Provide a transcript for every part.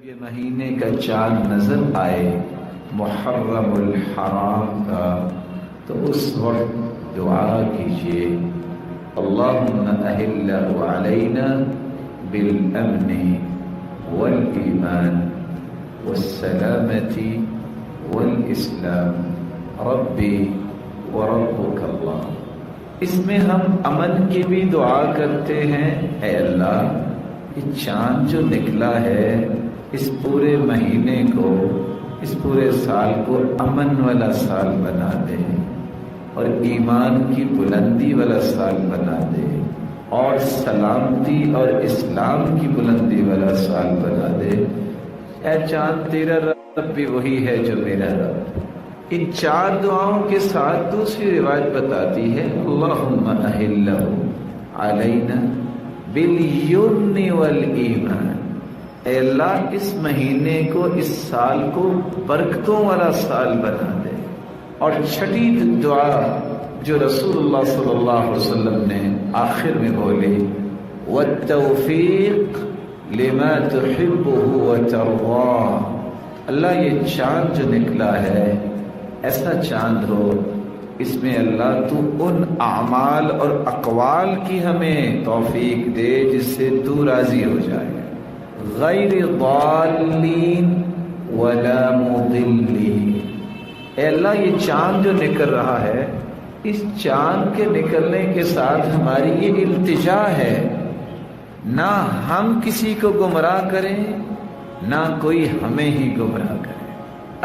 یہ مہینے کا چاند نظر آئے محرم الحرام کا تو اس وقت دعا کیجیے اللہم احلہ علینا بالامن والایمان والسلامت والاسلام ربی وربک اللہ۔ اس میں ہم امن کی بھی دعا کرتے ہیں، اے اللہ یہ چاند جو نکلا ہے اس پورے مہینے کو، اس پورے سال کو امن والا سال بنا دے اور ایمان کی بلندی والا سال بنا دے اور سلامتی اور اسلام کی بلندی والا سال بنا دے۔ اے چاند تیرا رب بھی وہی ہے جو میرا رب۔ ان چار دعاؤں کے ساتھ دوسری روایت بتاتی ہے اللہم احلہ علینا بالیمن والایمان، اے اللہ اس مہینے کو، اس سال کو برکتوں والا سال بنا دے۔ اور چھٹی دعا جو رسول اللہ صلی اللہ علیہ وسلم نے آخر میں بولی والتوفیق لما تحبہ وترضاہ، اللہ یہ چاند جو نکلا ہے ایسا چاند ہو اس میں اللہ تو ان اعمال اور اقوال کی ہمیں توفیق دے جس سے تو راضی ہو جائے، غیر ضالین ولا مضلین۔ اے اللہ یہ چاند جو نکل رہا ہے اس چاند کے نکلنے کے ساتھ ہماری یہ التجا ہے نہ ہم کسی کو گمراہ کریں نہ کوئی ہمیں ہی گمراہ کرے۔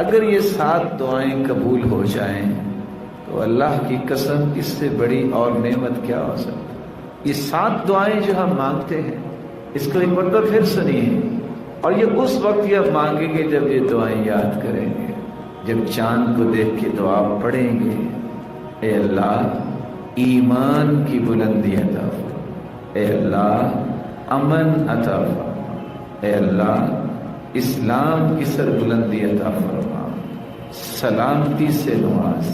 اگر یہ 7 دعائیں قبول ہو جائیں تو اللہ کی قسم اس سے بڑی اور نعمت کیا ہو سکتی۔ یہ 7 دعائیں جو ہم مانگتے ہیں اس کو ایک مرتبہ پھر سنیے، اور یہ اس وقت ہی آپ مانگیں گے جب یہ دعائیں یاد کریں گے، جب چاند کو دیکھ کے دعا پڑھیں گے اے اللہ ایمان کی بلندی عطا فرما، اے اللہ امن عطا فرما، اے اللہ اسلام کی سر بلندی عطا فرما، سلامتی سے نواز،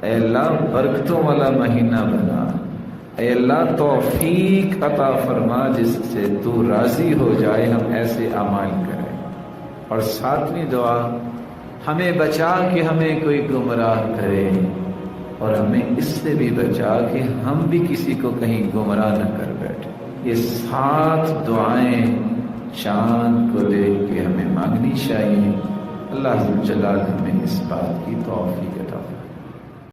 اے اللہ برکتوں والا مہینہ بنا، اے اللہ توفیق عطا فرما جس سے تو راضی ہو جائے، ہم ایسے اعمال کریں۔ اور 7ویں دعا ہمیں بچا کہ ہمیں کوئی گمراہ کرے، اور ہمیں اس سے بھی بچا کہ ہم بھی کسی کو کہیں گمراہ نہ کر بیٹھے۔ یہ 7 دعائیں چاند کو دیکھ کے ہمیں مانگنی چاہیے۔ اللہ جلال ہمیں اس بات کی توفیق